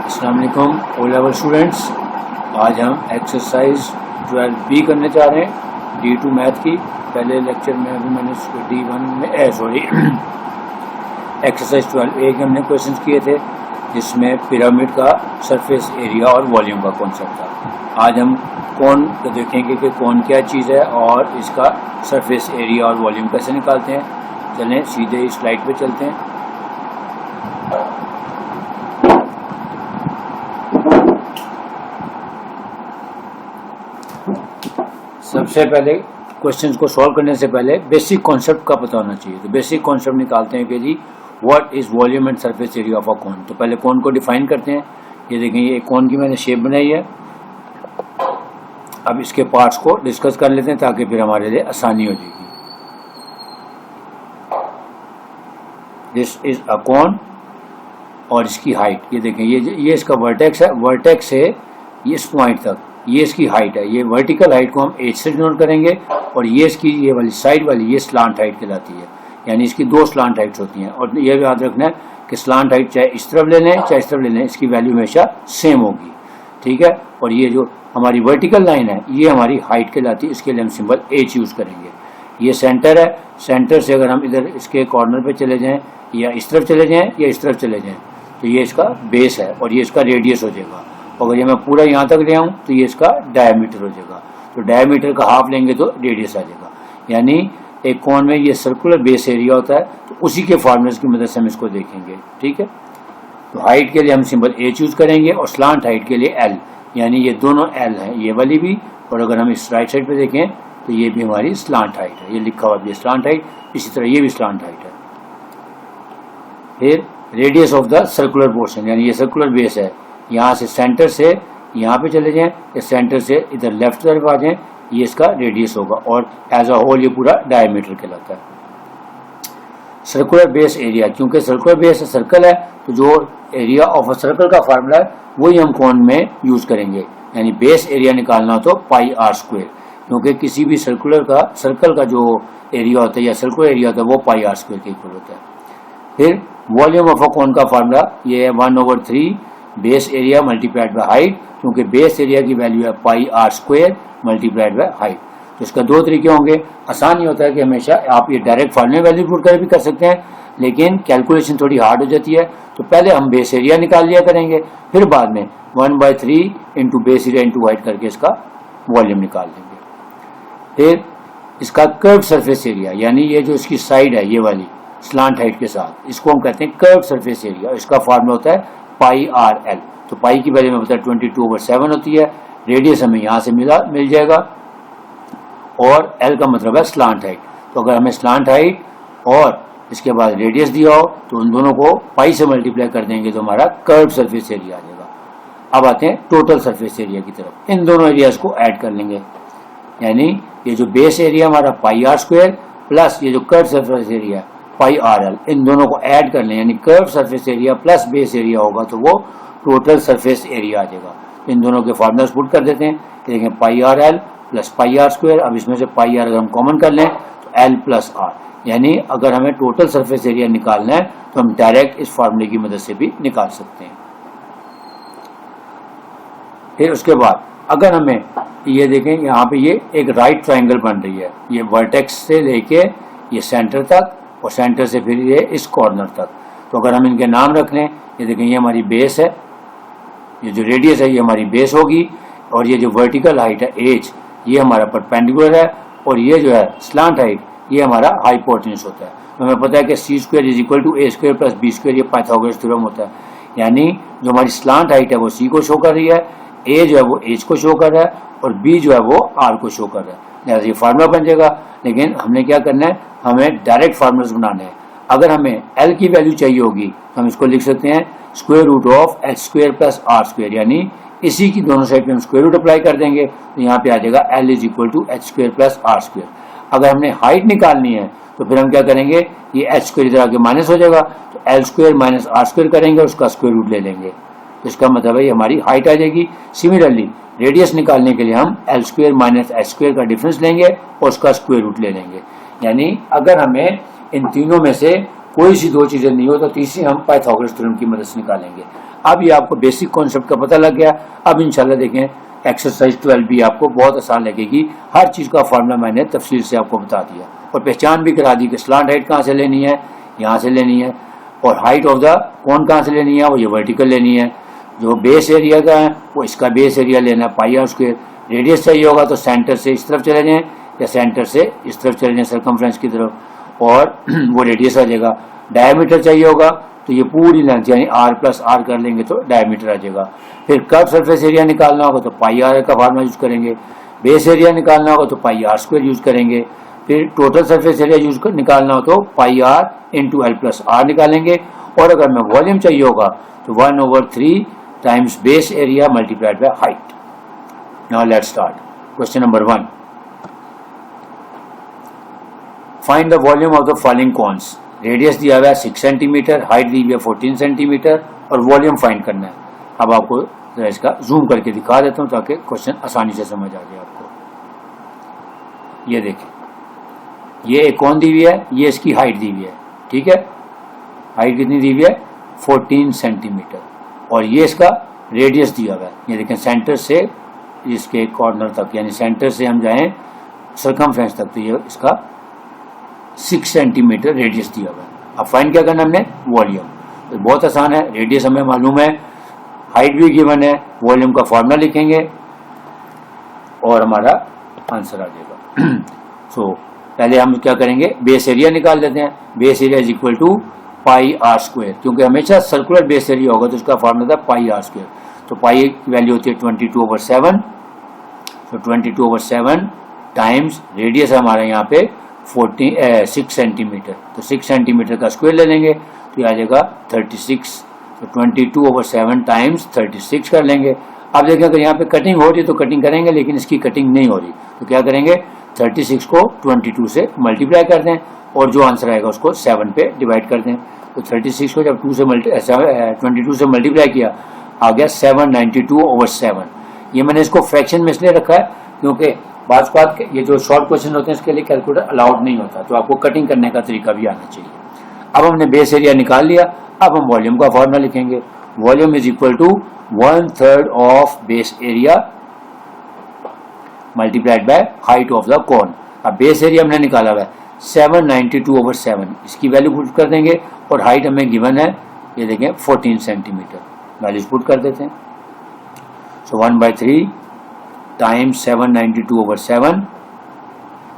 अस्सलाम वालेकुम O level students. आज हम एक्सरसाइज 12B करने जा रहे हैं D2 मैथ की। पहले लेक्चर में अभी मैंने D1 में एक्सरसाइज 12A के हमने क्वेश्चंस किए थे जिसमें पिरामिड का सरफेस एरिया और वॉल्यूम का कॉन्सेप्ट था। आज हम कोन को देखेंगे कि कोन क्या चीज़ है और इसका सरफेस एरिया और वॉल्यूम कैसे निकालते हैं। चलें सीधे इस स्लाइड पे चलते हैं। सबसे पहले क्वेश्चंस को सॉल्व करने से पहले बेसिक कॉन्सेप्ट का पता होना चाहिए। तो बेसिक कॉन्सेप्ट निकालते हैं कि जी what is volume and surface area of a cone. तो पहले कोन को डिफाइन करते हैं। ये देखें, ये कोन की मैंने शेप बनाई है। अब इसके पार्ट्स को डिस्कस कर लेते हैं ताकि फिर हमारे लिए आसानी हो जाएगी। दिस इज अ कोन और इसकी हाइट ये देखें, ये इसका वर्टेक्स है। वर्टेक्स से इस पॉइंट तक ये इसकी हाइट है। ये वर्टिकल हाइट को हम h से डिनोट करेंगे और ये इसकी ये वाली साइड वाली ये स्लांट हाइट कहलाती है। यानी इसकी दो स्लांट हाइट्स होती हैं और ये भी याद रखना है कि स्लांट हाइट चाहे इस तरफ ले लें चाहे इस तरफ ले लें, इसकी वैल्यू हमेशा सेम होगी। ठीक है। और ये जो हमारी वर्टिकल लाइन है ये हमारी हाइट कहलाती है। इसके लिए हम सिंबल h यूज करेंगे। ये सेंटर है। सेंटर से अगर हम इधर इसके कॉर्नर पे चले जाएं या इस तरफ चले जाएं या इस तरफ चले जाएं तो ये इसका बेस है और ये इसका रेडियस हो जाएगा। अगर ये मैं पूरा यहाँ तक ले आऊँ तो ये इसका डायमीटर हो जाएगा। तो डायमीटर का हाफ लेंगे तो रेडियस आ जाएगा। यानी एक कोन में ये सर्कुलर बेस एरिया होता है। तो उसी के फॉर्मूले की मदद से हम इसको देखेंगे। ठीक है। तो हाइट के लिए हम सिंबल h यूज करेंगे और स्लांट हाइट के लिए l। यानी ये दोनों l है, ये वाली भी। और अगर हम इस राइट साइड पे देखें तो ये भी हमारी स्लांट हाइट है। ये लिखा हुआ भी स्लांट हाइट, इसी तरह ये भी स्लांट हाइट है। फिर radius of the circular portion, यानी ये सर्कुलर बेस है। यहाँ से सेंटर से यहाँ पे चले जाएं या सेंटर से इधर लेफ्ट तरफ आ जाएं, ये इसका रेडियस होगा और एज अ होल ये पूरा डायमीटर कहलाता है। सर्कुलर बेस एरिया, क्योंकि सर्कुलर बेस सर्कल है तो जो एरिया ऑफ अ सर्कल का फार्मूला है वही हम कोन में यूज करेंगे। यानी बेस एरिया निकालना हो तो पाई आर स्क्वायर, क्योंकि किसी भी सर्कल का जो एरिया होता है या सर्कुलर एरिया होता है वो पाई आर स्क्वायर के इक्वल होता है। फिर वॉल्यूम ऑफ अ कोन का फार्मूला ये है 1/3 base area multiplied by height, क्योंकि बेस एरिया की वैल्यू है pi are square multiplied by height. तो इसका दो तरीके होंगे। आसान ही होता है कि हमेशा आप ये डायरेक्ट फार्मूले वैल्यू पुट कर भी कर सकते हैं, लेकिन कैलकुलेशन थोड़ी हार्ड हो जाती है। तो पहले हम बेस एरिया निकाल लिया करेंगे, फिर बाद में 1/3 into base area into height करके इसका वॉल्यूम निकाल लेंगे। फिर इसका कर्व सरफेस एरिया, यानी ये जो इसकी साइड है ये वाली स्लांट हाइट के साथ, इसको हम कहते हैं कर्व सरफेस एरिया। इसका फार्मूला होता है पाई आर एल। तो पाई की वैल्यू में पता है 22/7 होती है। रेडियस हमें यहाँ से मिल जाएगा और एल का मतलब है स्लांट हाइट। तो अगर हमें स्लांट हाइट और इसके बाद रेडियस दिया हो तो उन दोनों को पाई से मल्टीप्लाई कर देंगे तो हमारा कर्व सरफेस एरिया आ जाएगा। अब आते हैं टोटल सरफेस एरिया की तरफ। इन दोनों एरियाज को ऐड कर लेंगे। यानी ये जो बेस एरिया हमारा पाई आर स्क्वायर प्लस ये जो curve surface area pi r l, इन दोनों को ऐड कर लें। यानी curve surface area plus base area होगा तो वो टोटल सरफेस एरिया आ जाएगा। इन दोनों के फॉर्मूलास पुट कर देते हैं। देखें pi r l plus pi are square. अब इसमें से पाई आर अगर हम कॉमन कर लें तो एल प्लस आर। यानी अगर हमें टोटल सरफेस एरिया निकालना है तो हम डायरेक्ट इस फार्मूले की मदद से भी निकाल सकते हैं। फिर उसके बाद अगर हमें ये देखें, यहाँ पे ये एक राइट ट्राइंगल बन रही है। ये वर्टेक्स से लेके ये सेंटर तक और सेंटर से फिर ये इस कॉर्नर तक। तो अगर हम इनके नाम रख लें, ये देखें ये हमारी बेस है, ये जो रेडियस है ये हमारी बेस होगी और ये जो वर्टिकल हाइट है एच ये हमारा परपेंडिकुलर है और ये जो है स्लांट हाइट ये हमारा हाइपोटेन्यूज होता है। तो हमें पता है कि C square is equal to A square plus B square, ये पाइथागोरस थ्योरम होता है। यानी जो हमारी स्लांट हाइट है वो सी को शो कर रही है, ए जो है वो एच को शो कर रहा है और बी जो है वो आर को शो कर रहा है। जैसे ये फार्मूला बन जाएगा। लेकिन हमने क्या करना है, हमें डायरेक्ट फार्मूलास बनाने हैं। अगर हमें एल की वैल्यू चाहिए होगी तो हम इसको लिख सकते हैं square root of H square plus R square. यानी इसी की दोनों साइड पे हम स्क्वायर रूट अप्लाई कर देंगे तो यहाँ पे आ जाएगा L is equal to H square plus R square. अगर हमने हाइट निकालनी है तो फिर हम क्या करेंगे, ये एच स्क्वायर इधर आगे माइनस हो जाएगा तो L square minus R square करेंगे और उसका स्क्वायर रूट ले लेंगे। तो इसका मतलब है ये हमारी हाइट आ जाएगी। सिमिलरली रेडियस निकालने के लिए हम L square minus H square का डिफरेंस लेंगे और उसका स्क्वायर रूट ले लेंगे। यानी अगर हमें इन तीनों में से कोई सी दो चीजें नहीं हो तो तीसरी हम पाइथागोरस थ्योरम की मदद से निकालेंगे। अब ये आपको बेसिक कॉन्सेप्ट का पता लग गया। अब इंशाल्लाह देखें एक्सरसाइज 12 भी आपको बहुत आसान लगेगी। हर चीज़ का फार्मूला मैंने तफसील से आपको बता दिया और पहचान भी करा दी कि स्लांट हाइट कहाँ से लेनी है, यहाँ से लेनी है, और हाइट ऑफ द कौन कहाँ से लेनी है, वो ये वर्टिकल लेनी है। जो बेस एरिया का है वो इसका बेस एरिया लेना है पाई आर स्क्वायर। रेडियस चाहिए होगा तो सेंटर से इस तरफ चले जाएं या सेंटर से इस तरफ चले जाएं सर्कमफ्रेंस की तरफ, और वो रेडियस आ जाएगा। डायमीटर चाहिए होगा तो ये पूरी लेंथ यानी आर प्लस आर कर लेंगे तो डायमीटर आ जाएगा। फिर कर्व सरफेस एरिया निकालना होगा तो पाई आर का फार्मूला यूज करेंगे। बेस एरिया निकालना होगा तो पाई आर स्क्वायर यूज करेंगे। फिर टोटल सरफेस एरिया यूज कर निकालना हो तो pi r into l plus r निकालेंगे। और अगर मैं वॉल्यूम चाहिए होगा तो 1/3 times base area multiplied by height. Now let's start question number 1। Find the volume of the following cones. Radius दिया हुआ है 6 सेंटीमीटर, हाइट दी हुई है 14 सेंटीमीटर और वॉल्यूम फाइंड करना है। अब आपको जरा इसका जूम करके दिखा देता हूं ताकि क्वेश्चन आसानी से समझ आ जाए आपको। ये देखें, ये एक कौन दी हुई है, ये इसकी हाइट दी हुई है, ठीक है। हाइट कितनी दी हुई है 14 सेंटीमीटर और ये इसका रेडियस दिया हुआ है। ये देखें सेंटर से इसके कॉर्नर तक यानी सेंटर से हम जाएं सर्कमफ्रेंस तक तो ये इसका 6 सेंटीमीटर रेडियस दिया हुआ है। अब फाइंड क्या करना हमने, वॉल्यूम। तो बहुत आसान है, रेडियस हमें मालूम है, हाइट भी गिवन है, वॉल्यूम का फॉर्मूला लिखेंगे और हमारा आंसर आ जाएगा। सो पहले हम क्या करेंगे, बेस एरिया निकाल लेते हैं। Base area is equal to pi are square, क्योंकि हमेशा सर्कुलर बेस एरिया होगा तो उसका फॉर्मूला था पाई आर स्क्वायर। तो पाई की वैल्यू होती है 22/7। तो 22/7 टाइम्स रेडियस है हमारा यहाँ पे 6 सेंटीमीटर, तो 6 सेंटीमीटर का स्क्वायर ले लेंगे तो ये आ जाएगा 36। तो 22/7 टाइम्स 36 कर लेंगे। अब देखें अगर यहाँ पे कटिंग हो रही है तो कटिंग करेंगे, लेकिन इसकी कटिंग नहीं हो रही तो क्या करेंगे, 36 को 22 से मल्टीप्लाई कर दें और जो आंसर आएगा उसको 7 पे डिवाइड कर दें। तो 36 को जब 22 से मल्टीप्लाई किया आ गया 792/7। ये मैंने इसको फ्रैक्शन में इसलिए रखा है क्योंकि बात ये जो शॉर्ट क्वेश्चन होते हैं इसके लिए कैलकुलेटर अलाउड नहीं होता, तो आपको कटिंग करने का तरीका भी आना चाहिए। अब हमने बेस एरिया निकाल लिया, अब हम वॉल्यूम का फॉर्मूला लिखेंगे। Volume is equal to 1/3 of base area multiplied by height of the cone. अब बेस एरिया हमने निकाला हुआ है 792/7, इसकी वैल्यू पुट कर देंगे और हाइट हमें गिवन है ये देखें 14 सेंटीमीटर, वैल्यूज पुट कर देते हैं। सो 1/3 times 792/7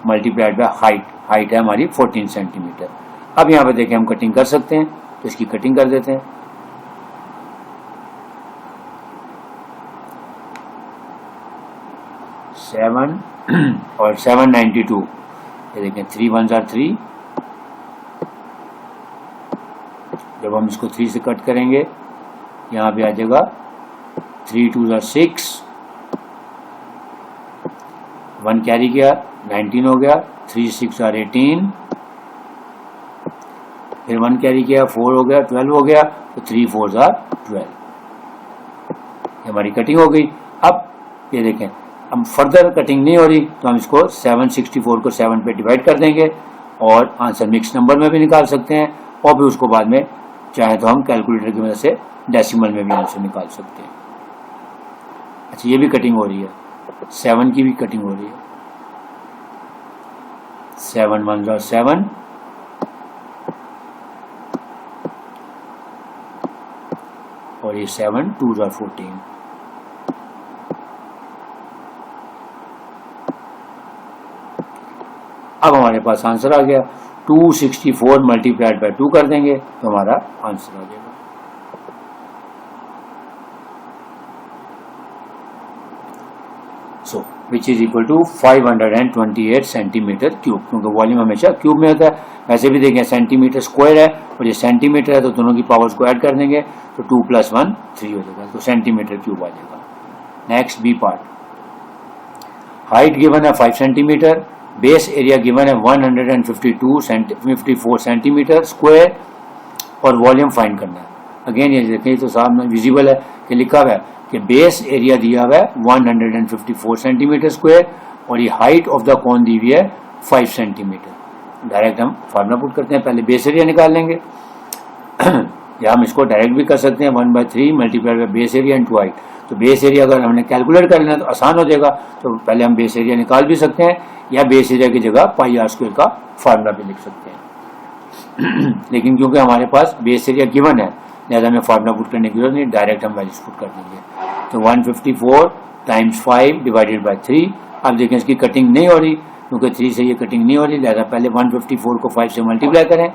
multiplied by height, height है हमारी 14 सेंटीमीटर। अब यहाँ पे देखें हम कटिंग कर सकते हैं तो इसकी कटिंग कर देते हैं। सेवन और 792, ये देखें 3 1s are 3। जब हम इसको 3 से कट करेंगे यहाँ पे आ जाएगा 3 2s are 6, 1 कैरी किया 19 हो गया, 3 6 are 18, फिर 1 कैरी किया 4 हो गया 12 हो गया, तो 3 4s are 12। हमारी कटिंग हो गई। अब ये देखें अब फर्दर कटिंग नहीं हो रही तो हम इसको 764 को 7 पे डिवाइड कर देंगे और आंसर मिक्स नंबर में भी निकाल सकते हैं और भी उसको बाद में चाहे तो हम कैलकुलेटर की मदद से डेसिमल में भी आंसर निकाल सकते हैं। अच्छा ये भी कटिंग हो रही है, 7 की भी कटिंग हो रही है। 7 1s are 7 और ये 7 2s are 14। अब हमारे पास आंसर आ गया 264 मल्टीप्लाइड बाय 2 कर देंगे तो हमारा आंसर आ जाएगा। So which is equal to 528 centimetre cube, क्योंकि वॉल्यूम हमेशा क्यूब में होता है। वैसे भी देखें सेंटीमीटर स्क्वायर है और ये सेंटीमीटर है तो दोनों की पावर्स को ऐड कर देंगे तो 2 + 1 3 हो जाएगा, तो सेंटीमीटर क्यूब आ जाएगा। Next B part, height given है 5 सेंटीमीटर, बेस एरिया गिवन है 154 सेंटीमीटर स्क्वायर और वॉल्यूम फाइंड करना है। अगेन ये देखें तो सामने विजिबल है कि लिखा हुआ है कि बेस एरिया दिया हुआ है 154 सेंटीमीटर स्क्वायर और ये हाइट ऑफ द कोन दी हुई है 5 सेंटीमीटर। डायरेक्ट हम फार्मूला पुट करते हैं, पहले बेस एरिया निकाल लेंगे। या हम इसको डायरेक्ट भी कर सकते हैं 1/3 multiply by base area into height. तो बेस एरिया अगर हमने कैलकुलेट कर लेना तो आसान हो जाएगा, तो पहले हम बेस एरिया निकाल भी सकते हैं या बेस एरिया की जगह पाई आर स्क्वायर का फार्मूला भी लिख सकते हैं। लेकिन क्योंकि हमारे पास बेस एरिया गिवन है लिहाजा हमें फार्मूला पुट करने की जरूरत नहीं, डायरेक्ट हम वैल्यूज पुट कर देंगे। तो 154 टाइम्स 5 डिवाइडेड बाई 3। अब देखें इसकी कटिंग नहीं हो रही क्योंकि 3 से ये कटिंग नहीं हो रही, लिहाजा पहले 154 को 5 से मल्टीप्लाई करें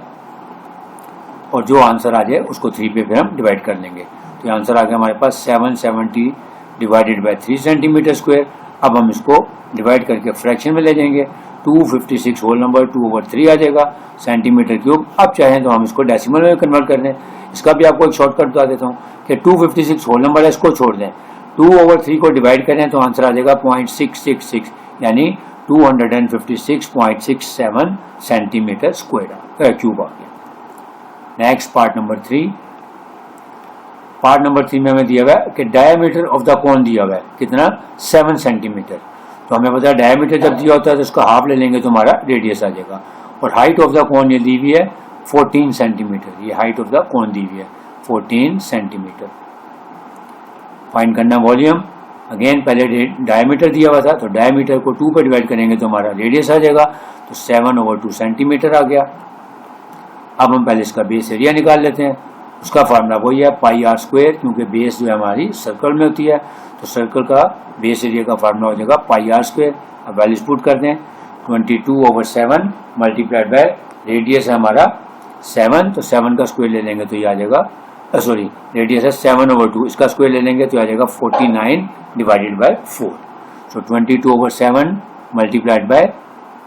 और जो आंसर आ जाए उसको 3 पे फिर हम डिवाइड कर लेंगे। तो ये आंसर आ गया हमारे पास 770 डिवाइडेड बाई 3 सेंटीमीटर स्क्वायर। अब हम इसको डिवाइड करके फ्रैक्शन में ले जाएंगे, 256 होल नंबर 2/3 आ जाएगा सेंटीमीटर क्यूब। अब चाहें तो हम इसको डेसिमल में कन्वर्ट कर दें। इसका भी आपको एक शॉर्टकट बता देता हूँ कि 256 होल नंबर है, इसको छोड़ दें, 2/3 को डिवाइड करें तो आंसर आ जाएगा 0.666 यानी 256.67 सेंटीमीटर स्क्वायर क्यूब आ गया। Next part number 3। Part number 3 में हमें दिया हुआ है कि डायमीटर ऑफ द कोन दिया हुआ है कितना 7 सेंटीमीटर। तो हमें पता है डायमीटर जब दिया होता है तो उसका हाफ ले लेंगे तो हमारा रेडियस आ जाएगा। और हाइट ऑफ द कोन ये दी हुई है 14 सेंटीमीटर, ये हाइट ऑफ द कोन दी हुई है 14 सेंटीमीटर। फाइंड करना वॉल्यूम, अगेन पहले डायमीटर दिया हुआ था तो डायमीटर को 2 पर डिवाइड करेंगे तो हमारा रेडियस आ जाएगा, तो 7/2 सेंटीमीटर आ गया। अब हम पहले इसका बेस एरिया निकाल लेते हैं। उसका फार्मूला वही है पाई आर स्क्वायर, क्योंकि बेस जो है हमारी सर्कल में होती है तो सर्कल का बेस एरिया का फार्मूला हो जाएगा पाई आर स्क्वायर। अब वैल्यूज पुट कर दें, 22/7 मल्टीप्लाइड बाय रेडियस है हमारा 7, तो 7 का स्क्वायर ले लेंगे तो ये आ जाएगा, सॉरी रेडियस है 7/2, इसका स्क्वायर ले लेंगे तो आ जाएगा 49 divided by 4। So 22/7 multiplied bye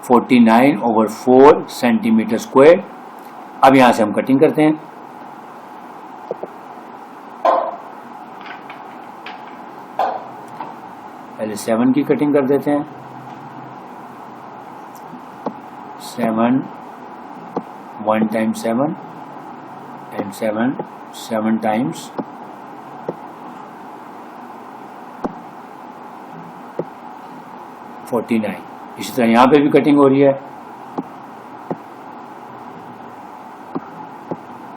49/4 centimetre square. अब यहां से हम कटिंग करते हैं। पहले 7 की कटिंग कर देते हैं। 7 1 टाइम्स 7 एंड 7 टाइम्स 49। इसी तरह यहां पे भी कटिंग हो रही है,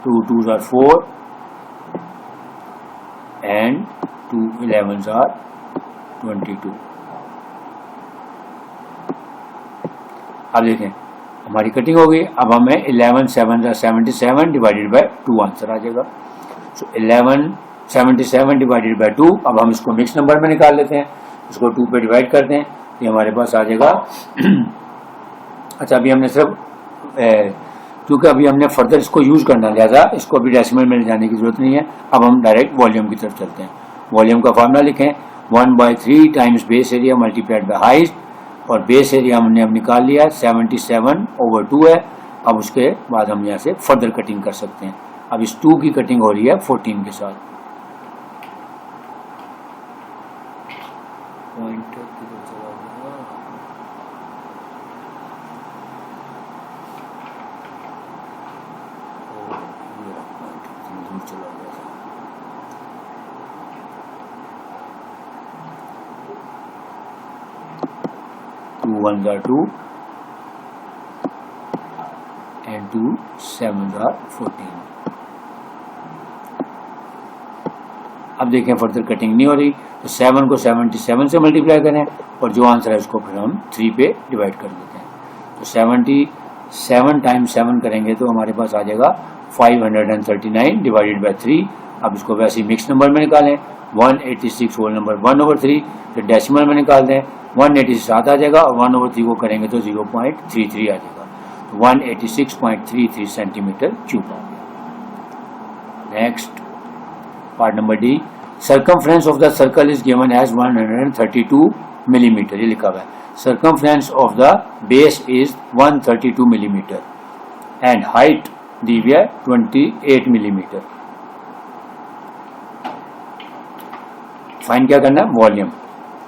2 2s are 4 and 2 11s are 22। अब देखें हमारी कटिंग हो गई। अब हमें 11 7 77 डिवाइडेड बाय 2 आंसर आ जाएगा। सो 11 77 डिवाइडेड बाय 2। अब हम इसको मिक्स नंबर में निकाल लेते हैं, इसको 2 पे डिवाइड करते हैं, ये हमारे पास आ जाएगा। अच्छा, अभी हमने सिर्फ क्योंकि अभी हमने फर्दर इसको यूज करना, लिहाजा इसको अभी डेसिमल में ले जाने की जरूरत नहीं है। अब हम डायरेक्ट वॉल्यूम की तरफ चलते हैं। वॉल्यूम का फार्मूला लिखें, 1/3 times base area multiplied by height, और बेस एरिया हमने अब निकाल लिया 77/2 है। अब उसके बाद हम यहाँ से फर्दर कटिंग कर सकते हैं। अब इस 2 की कटिंग हो रही है 14 के साथ। Two 1s are 2 and 2 7s are 14। अब देखें फर्दर कटिंग नहीं हो रही, तो 7 को 77 से मल्टीप्लाई करें और जो आंसर है उसको फिर हम 3 पे डिवाइड कर देते हैं। तो 77 टाइम्स 7 करेंगे तो हमारे पास आ जाएगा 539 डिवाइडेड बाय 3। अब इसको वैसे ही मिक्स नंबर में निकालें, 186 होल नंबर 1/3, फिर डेसिमल में निकाल दें, 187 आ जाएगा और 1/3 को करेंगे तो 0.33 आ जाएगा, तो 186.33 सेंटीमीटर क्यूब आ गया। Next part number D, circumference of the circle is given as 132 millimetre. ये लिखा हुआ है, circumference of the base is 132 millimetre and height दी हुई है 28 मिलीमीटर। फाइंड क्या करना है, वॉल्यूम।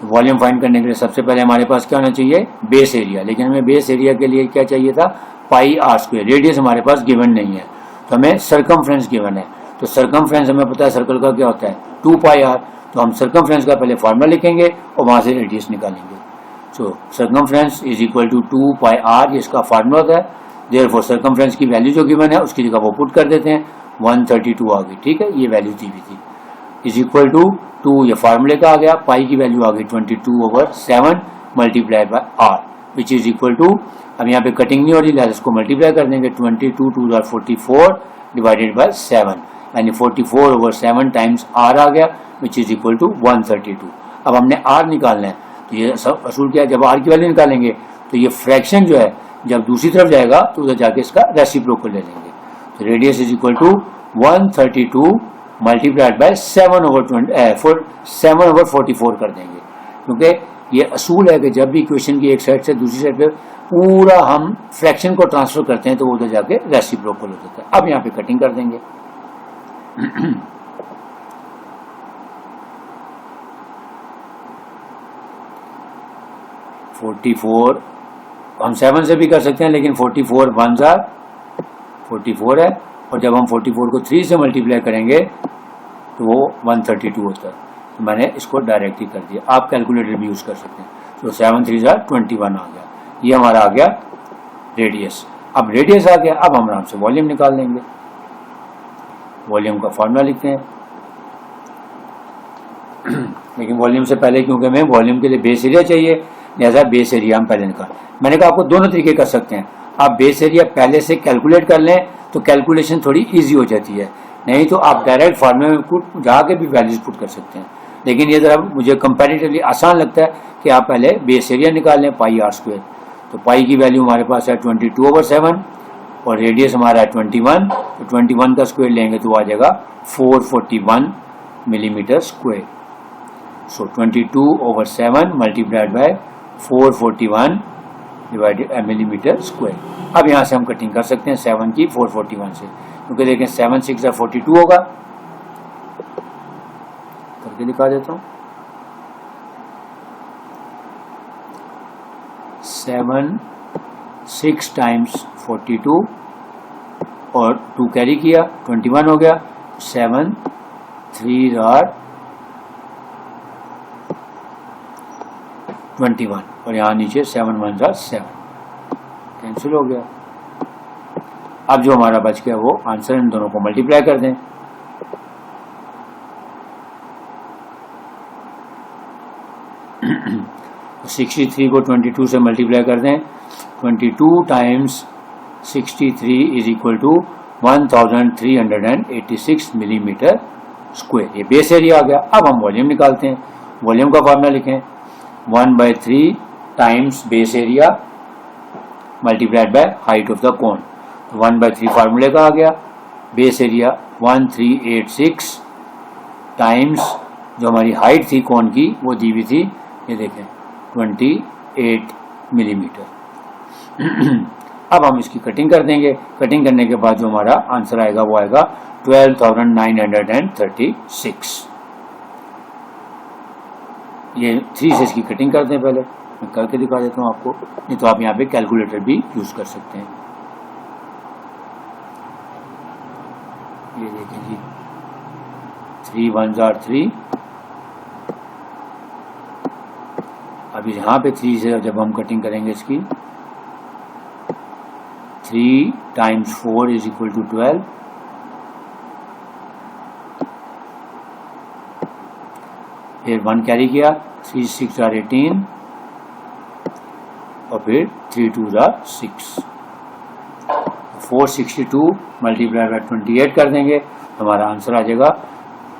वॉल्यूम फाइंड करने के लिए सबसे पहले हमारे पास क्या होना चाहिए, बेस एरिया। लेकिन हमें बेस एरिया के लिए क्या चाहिए था, पाई आर स्क्वायर। रेडियस हमारे पास गिवन नहीं है, तो हमें सर्कमफ्रेंस गिवन है। तो सर्कमफ्रेंस हमें पता है सर्कल का क्या होता है, 2 पाई आर। तो हम सर्कमफ्रेंस का पहले फॉर्मूला लिखेंगे और वहां से रेडियस निकालेंगे। So circumference is equal to 2 pi r, ये इसका फार्मूला होता है। देयरफॉर सर्कमफ्रेंस की वैल्यू जो गिवन है उसकी जगह वो पुट कर देते हैं, 132 आ गई, ठीक है, ये वैल्यू दी हुई थी। इज इक्वल टू 2 ये फार्मूले का आ गया, पाई की वैल्यू आ गई 22/7 multiplied by R which is equal to, अब यहाँ पे कटिंग नहीं हो रही लिहाजा इसको मल्टीप्लाई कर देंगे, 22 2 44 डिवाइडेड बाय 7 यानी 44/7 टाइम्स आर आ गया विच इज इक्वल टू 132। अब हमने आर निकालना है, तो ये सब असूल क्या है, जब आर की वैल्यू निकालेंगे तो ये फ्रैक्शन जो है जब दूसरी तरफ जाएगा तो उधर जाके इसका रेसिप्रोकल ले लेंगे। तो radius is equal to 132 multiplied by 7/44 कर देंगे, क्योंकि ये असूल है कि जब भी इक्वेशन की एक साइड से दूसरी साइड पे पूरा हम फ्रैक्शन को ट्रांसफर करते हैं तो वो उधर जाके रेसिप्रोकल हो जाता है। अब यहाँ पे कटिंग कर देंगे। (44) हम 7 से भी कर सकते हैं, लेकिन 44 1 44 है, और जब हम 44 को 3 से मल्टीप्लाई करेंगे तो वो 132 होता है। तो मैंने इसको डायरेक्ट ही कर दिया, आप कैलकुलेटर भी यूज कर सकते हैं। तो 7 3 21 आ गया, ये हमारा आ गया रेडियस। अब रेडियस आ गया, अब हम आराम से वॉल्यूम निकाल लेंगे। वॉल्यूम का फॉर्मूला लिखते हैं, लेकिन वॉल्यूम से पहले क्योंकि हमें वॉल्यूम के लिए बेस एरिया चाहिए, लिहाजा बेस एरिया हम पहले निकाल। मैंने कहा आपको दोनों तरीके कर सकते हैं, आप बेस एरिया पहले से कैलकुलेट कर लें तो कैलकुलेशन थोड़ी इजी हो जाती है, नहीं तो आप डायरेक्ट फार्मूले में जाके भी वैल्यूज पुट कर सकते हैं। लेकिन ये जरा मुझे कंपैरेटिवली आसान लगता है कि आप पहले बेस एरिया निकाल लें, पाई आर स्क्वायर। तो पाई की वैल्यू हमारे पास है 22/7 और रेडियस हमारा है 21, तो 21 का स्क्वायर लेंगे तो आ जाएगा 441 मिलीमीटर स्क्वायर। सो 22/7 multiplied bye 441 divided millimetre square. अब यहाँ से हम कटिंग कर सकते हैं 7 की 441 से, क्योंकि देखें 7 6 42 होगा, करके दिखा देता हूँ। 7 6 टाइम्स 42 और 2 कैरी किया 21 हो गया, 7 3 21 और यहाँ नीचे 7 1 7 कैंसिल हो गया। अब जो हमारा बच गया वो आंसर, इन दोनों को मल्टीप्लाई कर दें। तो 63 को 22 से मल्टीप्लाई कर दें, 22 times 63 is equal to 1386 millimetre square. ये बेस एरिया आ गया। अब हम वॉल्यूम निकालते हैं। वॉल्यूम का फॉर्मूला लिखें, 1/3 times base area multiplied by height of the कोन। 1/3 फार्मूले का आ गया, बेस एरिया 1386 टाइम्स जो हमारी हाइट थी कोन की वो दी हुई थी, ये देखें 28 मिलीमीटर। अब हम इसकी कटिंग कर देंगे। कटिंग करने के बाद जो हमारा आंसर आएगा वो आएगा 12,936। ये 3 से इसकी कटिंग करते हैं, पहले मैं करके दिखा देता हूँ आपको, नहीं तो आप यहाँ पे कैलकुलेटर भी यूज कर सकते हैं। ये देखें जी, 3 1 3। अभी यहाँ पे 3 से जब हम कटिंग करेंगे इसकी, 3 टाइम्स 4 इज इक्वल टू 12, फिर 1 कैरी किया, 3 6 18 और फिर 3 2 6। 462 मल्टीप्लाई बाय 28 कर देंगे, हमारा आंसर आ जाएगा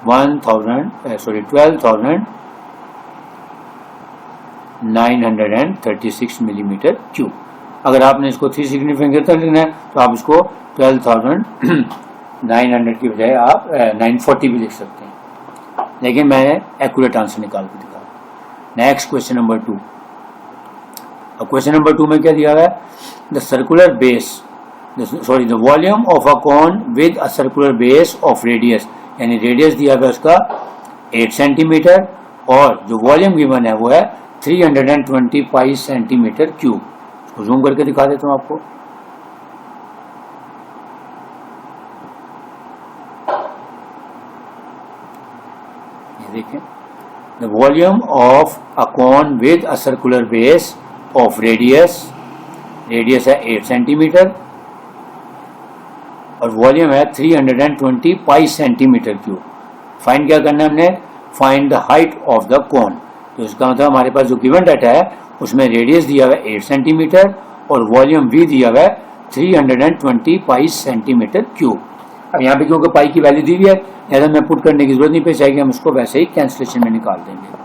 12,936 मिलीमीटर क्यूब। अगर आपने इसको 3 सिग्निफिकेंट तक लिखना है तो आप इसको 12,900 की बजाय आप 940 भी लिख सकते हैं, लेकिन मैंने एक्यूरेट आंसर निकाल के दिखा। Next question number 2। अब क्वेश्चन नंबर 2 में क्या दिया हुआ है, the circular base the volume of a cone with a circular base of radius, यानी रेडियस दिया हुआ है उसका 8 सेंटीमीटर और जो वॉल्यूम गिवन है वो है 325 सेंटीमीटर क्यूब। उसको जूम करके दिखा देता हूँ आपको। ये देखें, the volume of a cone with a circular base of radius है 8 सेंटीमीटर और वॉल्यूम है 320 पाई सेंटीमीटर क्यूब। फाइंड क्या करना है हमने, find the height of the कोन। तो इसका मतलब हमारे पास जो गिवन डाटा है उसमें रेडियस दिया हुआ है 8 सेंटीमीटर और वॉल्यूम भी दिया हुआ है 320 पाई सेंटीमीटर क्यूब। अब यहाँ पे क्योंकि पाई की वैल्यू दी हुई है लिहाजा मैं पुट करने की जरूरत नहीं पेश आएगी, हम उसको वैसे ही कैंसिलेशन में निकाल देंगे।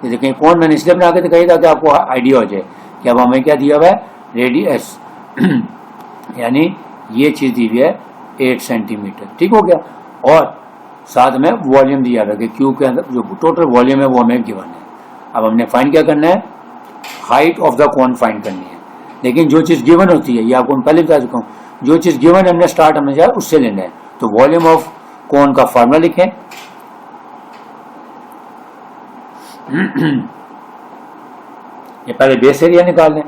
तो देखें कौन मैंने इसलिए बना के दिखाई ताकि आपको आइडिया हो जाए कि अब हमें क्या दिया हुआ है, रेडियस यानी ये चीज दी हुई है 8 सेंटीमीटर, ठीक हो गया, और साथ में वॉल्यूम दिया हुआ है कि क्यूब के अंदर जो टोटल वॉल्यूम है वो हमें गिवन है। अब हमने फाइंड क्या करना है, height of the cone find करनी है। लेकिन जो चीज गिवन होती है ये आपको मैं पहले बता चुका हूँ, जो चीज गिवन हमने स्टार्ट हमने जाए उससे लेना है। तो वॉल्यूम ऑफ कोन का फार्मूला लिखें, ये पहले बेस एरिया निकाल लें,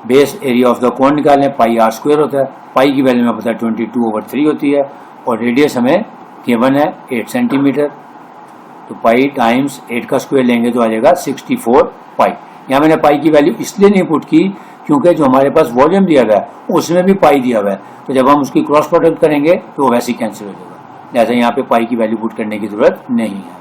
बेस एरिया ऑफ द कोन निकाल लें, पाई आर स्क्वायर होता है, पाई की वैल्यू में पता है 22/3 होती है और रेडियस हमें गिवन है 8 सेंटीमीटर। तो पाई टाइम्स 8 का स्क्वायर लेंगे तो आ जाएगा 64 पाई। यहाँ मैंने पाई की वैल्यू इसलिए नहीं पुट की क्योंकि जो हमारे पास वॉल्यूम दिया हुआ है उसमें भी पाई दिया हुआ है, तो जब हम उसकी क्रॉस प्रोडक्ट करेंगे तो वो वैसे ही कैंसिल हो जाएगा, जैसे यहाँ पे पाई की वैल्यू पुट करने की जरूरत नहीं है।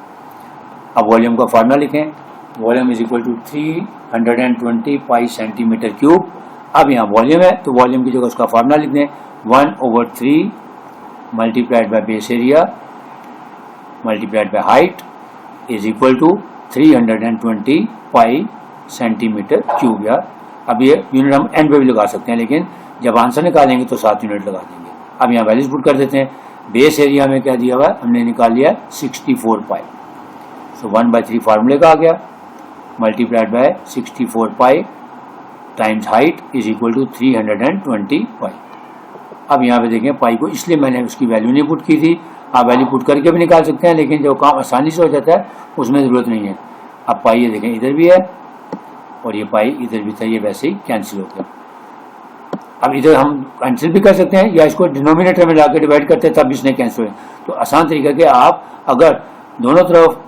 अब वॉल्यूम का फार्मूला लिखें, volume is equal to 320 pi centimetre cube. अब यहाँ वॉल्यूम है तो वॉल्यूम की जगह उसका फार्मूला लिख दें, 1/3 multiplied by base area multiplied by height is equal to 320 pi centimetre cube. यार अब ये यूनिट हम एंड पे भी लगा सकते हैं, लेकिन जब आंसर निकालेंगे तो 7 यूनिट लगा देंगे। अब यहाँ वैल्यूज पुट कर देते हैं, बेस एरिया में क्या दिया हुआ है हमने निकाल लिया 64 पाई, सो 1/3 फार्मूले का आ गया multiplied by 64 pi times height is equal to 320 pi. अब यहाँ पे देखें पाई को इसलिए मैंने उसकी वैल्यू नहीं पुट की थी, आप वैल्यू पुट करके भी निकाल सकते हैं, लेकिन जो काम आसानी से हो जाता है उसमें ज़रूरत नहीं है। अब पाई ये देखें इधर भी है और ये पाई इधर भी था, ये वैसे ही कैंसिल हो गया। अब इधर हम कैंसिल भी कर सकते हैं या इसको डिनोमिनेटर में लाकर डिवाइड करते हैं तब इसने कैंसिल हो। तो आसान तरीका कि आप अगर दोनों तरफ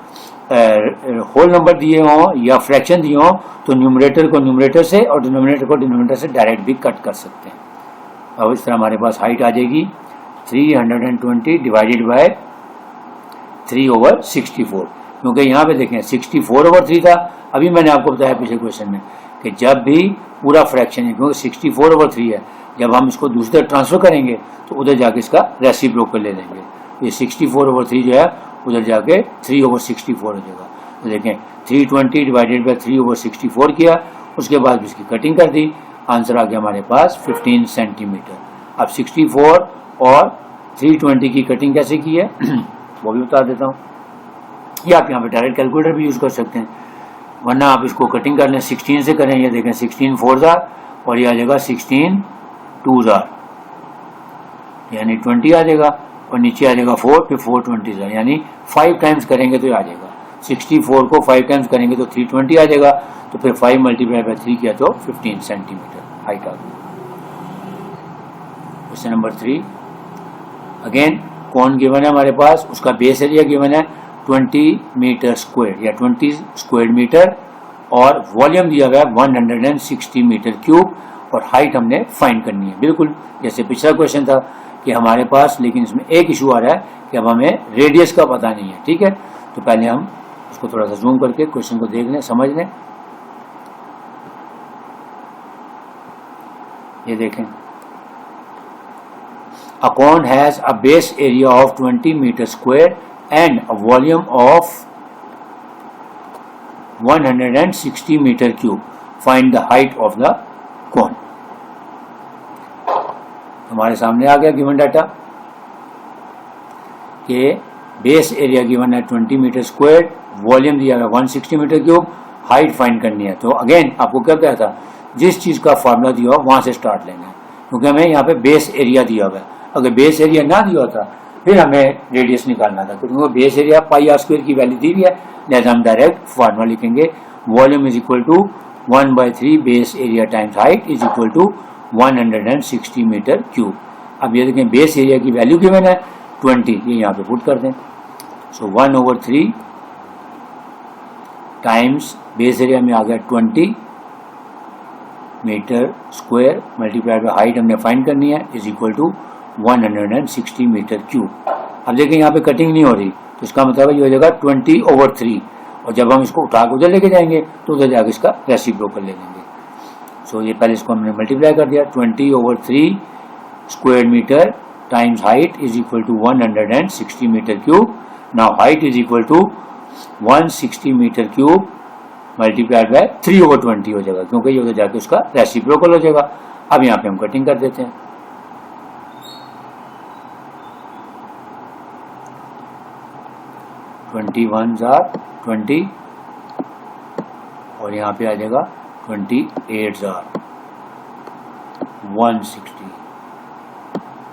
होल नंबर दिए हों या फ्रैक्शन दिए हों तो न्यूमरेटर को न्यूमरेटर से और डिनोमिनेटर को डिनोमिनेटर से डायरेक्ट भी कट कर सकते हैं। अब इस तरह हमारे पास हाइट आ जाएगी 320 डिवाइडेड बाय 3/64, क्योंकि यहाँ पे देखें 64/3 था। अभी मैंने आपको बताया पिछले क्वेश्चन में कि जब भी पूरा फ्रैक्शन है, क्योंकि 64/3 है, जब हम इसको दूसरी तरफ ट्रांसफर करेंगे तो उधर जाके इसका रेसिप्रोकल ले लेंगे। ये 64/3 जो है उधर जाके 3/64 हो जाएगा। तो देखें 320 डिवाइडेड बाय 3/64 किया, उसके बाद इसकी कटिंग कर दी, आंसर आ गया हमारे पास 15 सेंटीमीटर। अब 64 और 320 की कटिंग कैसे की है वो भी बता देता हूँ, या आप यहाँ पे डायरेक्ट कैलकुलेटर भी यूज़ कर सकते हैं, वरना आप इसको कटिंग कर लें 16 से करें। ये देखें 16 4 और ये आ जाएगा 16 2 यानी 20 आ जाएगा, और नीचे आ जाएगा 4, फिर 4 20 यानी 5 टाइम्स करेंगे तो ये आ जाएगा। 64 को 5 टाइम्स करेंगे तो 320 आ जाएगा, तो फिर 5 मल्टीप्लाई बाय 3 किया तो 15 सेंटीमीटर हाइट आ गई। क्वेश्चन नंबर 3, अगेन कौन गिवन है हमारे पास, उसका बेस एरिया गिवन है 20 मीटर स्क्वायर या 20 स्क्वायर मीटर, और वॉल्यूम दिया हुआ है 160 मीटर क्यूब, और हाइट हमने फाइंड करनी है। बिल्कुल जैसे पिछला क्वेश्चन था कि हमारे पास, लेकिन इसमें एक इशू आ रहा है कि अब हमें रेडियस का पता नहीं है। ठीक है, तो पहले हम उसको थोड़ा सा जूम करके क्वेश्चन को देख लें, समझ लें। ये देखें, a cone has a base area of 20 meter square and a volume of 160 meter cube. Find the height of the cone. हमारे सामने आ गया गिवन डाटा कि बेस एरिया गिवन है 20 मीटर स्क्वायर, वॉल्यूम दिया है 160 मीटर क्यूब, हाइट फाइंड करनी है। तो अगेन आपको क्या कहता था, जिस चीज़ का फार्मूला दिया हो वहाँ से स्टार्ट लेना है, क्योंकि हमें यहाँ पे बेस एरिया दिया हुआ है। अगर बेस एरिया ना दिया होता फिर हमें रेडियस निकालना था, क्योंकि base area pi are square की वैल्यू दी हुई है, लिहाजा हम डायरेक्ट फार्मूला लिखेंगे, volume is equal to 1/3 base area times height is equal to 160 metre cube. अब ये देखें बेस एरिया की वैल्यू गिवन है 20, ये यहाँ पे पुट कर दें। सो 1/3 टाइम्स बेस एरिया में आ गया 20 metre square multiplied by height हमने फाइंड करनी है, is equal to 160 metre cube. अब देखिए यहाँ पे कटिंग नहीं हो रही, तो इसका मतलब ये हो जाएगा 20/3, और जब हम इसको उठा के उधर लेके जाएंगे तो उधर जाकर इसका रेसिप्रोकल ले लेंगे। सो ये पहले इसको हमने मल्टीप्लाई कर दिया, 20/3 square metre times height is equal to 160 metre cube. Now height is equal to 160 metre cube multiplied by 3/20 हो जाएगा, क्योंकि ये उधर जाके उसका रेसिप्रोकल हो जाएगा। अब यहाँ पे हम कटिंग कर देते हैं। ट्वेंटी 20 और यहाँ पे आ जाएगा 28 160।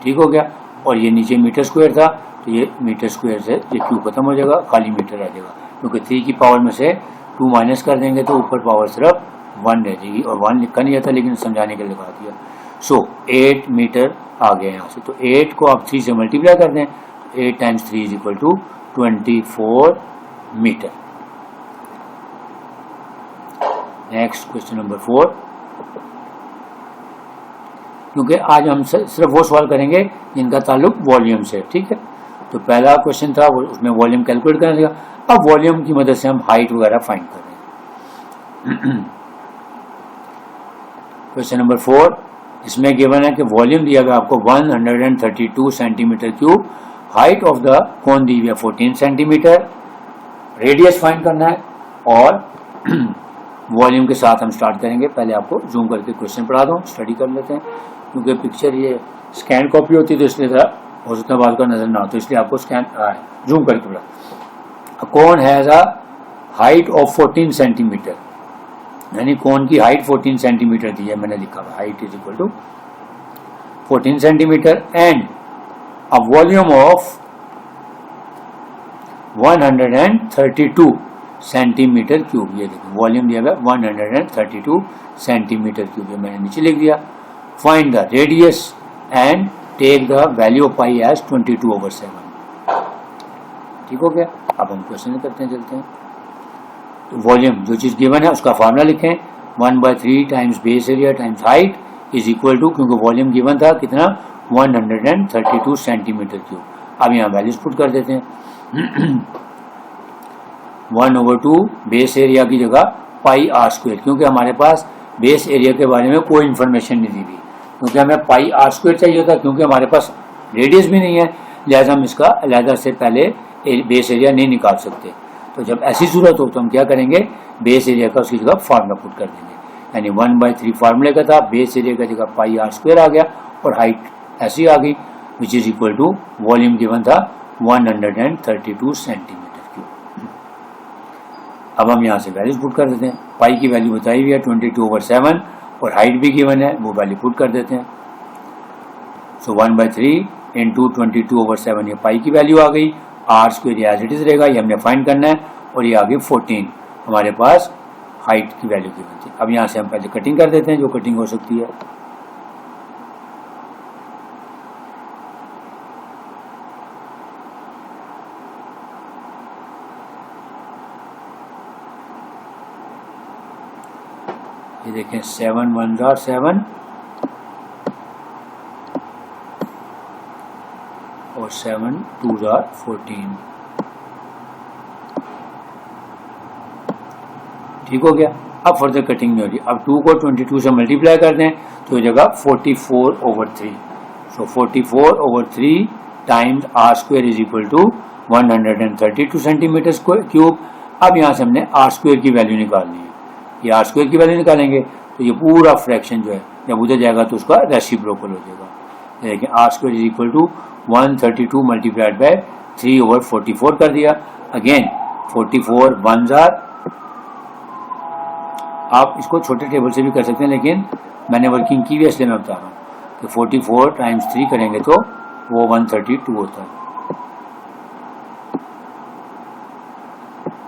ठीक हो गया। और ये नीचे मीटर स्क्वायर था, तो ये मीटर स्क्वायर से ये क्यूब खत्म हो जाएगा, खाली मीटर आ जाएगा, क्योंकि 3 की पावर में से 2 माइनस कर देंगे तो ऊपर पावर सिर्फ 1 रह जाएगी, और 1 लिखा नहीं जाता लेकिन समझाने के लिए लिखा दिया। सो 8 मीटर आ गया यहाँ से, तो 8 को आप 3 से मल्टीप्लाई कर दें, 8 times 3 is equal to 24 metre. Next question number 4, क्योंकि आज हम सिर्फ वो सवाल करेंगे जिनका ताल्लुक वॉल्यूम से। ठीक है, तो पहला क्वेश्चन था उसमें वॉल्यूम कैलकुलेट करना था। अब वॉल्यूम की मदद से हम हाइट वगैरह फाइंड कर रहे हैं। क्वेश्चन नंबर 4, इसमें गिवन है कि वॉल्यूम दिया गया आपको 132 centimetre cube, height of the cone दी हुई है 14 सेंटीमीटर, रेडियस फाइंड करना है, और वॉल्यूम के साथ हम स्टार्ट करेंगे। पहले आपको जूम करके क्वेश्चन पढ़ा दूं, स्टडी कर लेते हैं, क्योंकि पिक्चर ये स्कैन कॉपी होती है तो इसलिए ज़रा हो सकता है बात का नजर ना हो, तो इसलिए आपको स्कैन जूम करके पढ़ा। Cone has a height of 14 centimetre, यानी कोन की हाइट 14 सेंटीमीटर दी है, मैंने लिखा हुआ height is equal to 14 centimetre and a volume of 132 centimetre cube. ये देखिए वॉल्यूम दिया गया 132 सेंटीमीटर क्यूब, ये मैंने नीचे लिख दिया। Find the radius and take the value of pi as 22/7। ठीक हो गया। अब हम क्वेश्चन करते हैं, चलते हैं। तो वॉल्यूम जो चीज गिवन है उसका फार्मूला लिखें, 1/3 times base area times height is equal to, क्योंकि वॉल्यूम गिवन था कितना 132 सेंटीमीटर क्यूब। अब यहाँ वैल्यूज पुट कर देते हैं। 1/2 बेस एरिया की जगह पाई आर स्क्वायर, क्योंकि हमारे पास बेस एरिया के बारे में कोई इन्फॉर्मेशन नहीं दी हुई, क्योंकि हमें पाई आर स्क्वायर चाहिए था, क्योंकि हमारे पास रेडियस भी नहीं है, लिहाजा हम इसका अलहदा से पहले बेस एरिया नहीं निकाल सकते। तो जब ऐसी सूरत हो तो हम क्या करेंगे, बेस एरिया का उसकी जगह फार्मूला पुट कर देंगे, यानी 1/3 फार्मूले का था, बेस एरिया का जगह पाई आर स्क्वायर आ गया, और हाइट ऐसी आ गई, which is equal to volume given था 132 सेंटीमीटर क्यूब। अब हम यहाँ से वैल्यूज पुट कर देते हैं। पाई की वैल्यू बताई हुई है 22/7, और हाइट भी गिवन है, वो वैल्यू पुट कर देते हैं। सो 1/3 इंटू 22/7, ये पाई की वैल्यू आ गई, r square as it is रहेगा, ये हमने फाइंड करना है, और ये आ गई 14 हमारे पास हाइट की वैल्यू गिवन थी। अब यहाँ से हम पहले कटिंग कर देते हैं, जो कटिंग हो सकती है। ये देखें 7 1 7 और 7 2 14। ठीक हो गया। अब फर्दर कटिंग नहीं हो रही। अब 2 को 22 से मल्टीप्लाई कर दें तो ये जगह 44/3। So 44/3 times r square is equal to 132 centimetre square cube. अब यहाँ से हमने आर स्क्वायर की वैल्यू निकालनी है। ये आर स्क्वायर की वैल्यू निकालेंगे तो ये पूरा फ्रैक्शन जो है जब उधर जाएगा तो उसका रेसिप्रोकल हो जाएगा। देखिए r square is equal to 132 multiplied by 3/44 कर दिया। अगेन 44 1 जार, आप इसको छोटे टेबल से भी कर सकते हैं, लेकिन मैंने वर्किंग की भी इसलिए मैं बता रहा हूँ कि 44 टाइम्स 3 करेंगे तो वो 132 होता है।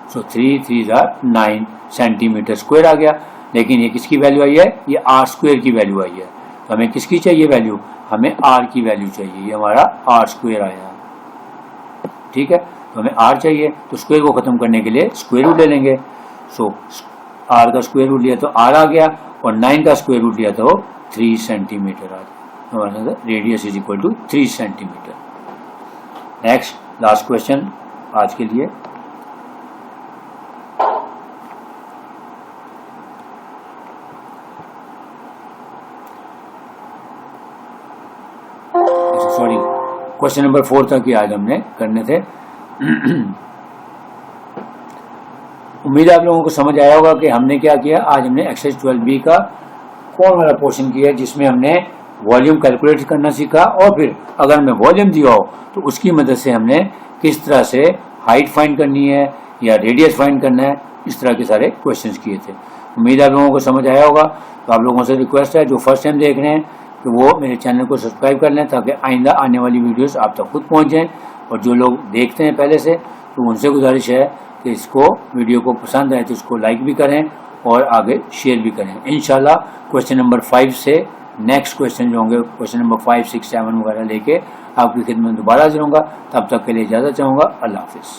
सो 3 3 जार 9 सेंटीमीटर स्क्वायर आ गया। लेकिन ये किसकी वैल्यू आई है, ये आर स्क्वायर की वैल्यू आई है। तो हमें किसकी चाहिए वैल्यू, हमें आर की वैल्यू चाहिए। ये हमारा आर स्क्वायर आया, ठीक है। तो हमें आर चाहिए, तो स्क्वायर को खत्म करने के लिए स्क्वायर रूट ले लेंगे। सो आर का स्क्वायर रूट लिया तो आर आ गया, और 9 का स्क्वायर रूट लिया तो 3 सेंटीमीटर आ गया। हमारा radius is equal to 3 centimetre. Next last question आज के लिए, सॉरी क्वेश्चन नंबर 4 तक ही आज हमने करने थे। उम्मीद है आप लोगों को समझ आया होगा कि हमने क्या किया। आज हमने एक्सरसाइज 12B का कौन वाला पोर्शन किया जिसमें हमने वॉल्यूम कैलकुलेट करना सीखा, और फिर अगर हमें वॉल्यूम दिया हो तो उसकी मदद से हमने किस तरह से हाइट फाइंड करनी है या रेडियस फाइंड करना है, इस तरह के सारे क्वेश्चंस किए थे। उम्मीद है आप लोगों को समझ आया होगा। तो आप लोगों से रिक्वेस्ट है जो फर्स्ट टाइम देख रहे हैं कि वो मेरे चैनल को सब्सक्राइब कर लें ताकि आइंदा आने वाली वीडियोस आप तक खुद पहुंच जाएं, और जो लोग देखते हैं पहले से तो उनसे गुजारिश है कि इसको वीडियो को पसंद आए तो इसको लाइक भी करें और आगे शेयर भी करें। इंशाल्लाह क्वेश्चन नंबर 5 से नेक्स्ट क्वेश्चन जो होंगे क्वेश्चन नंबर 5, 6, 7 वगैरह लेके आपकी खिदमत में दोबारा हाजिर होऊंगा। तब तक के लिए इजाज़त चाहूँगा। अल्लाह हाफिज़।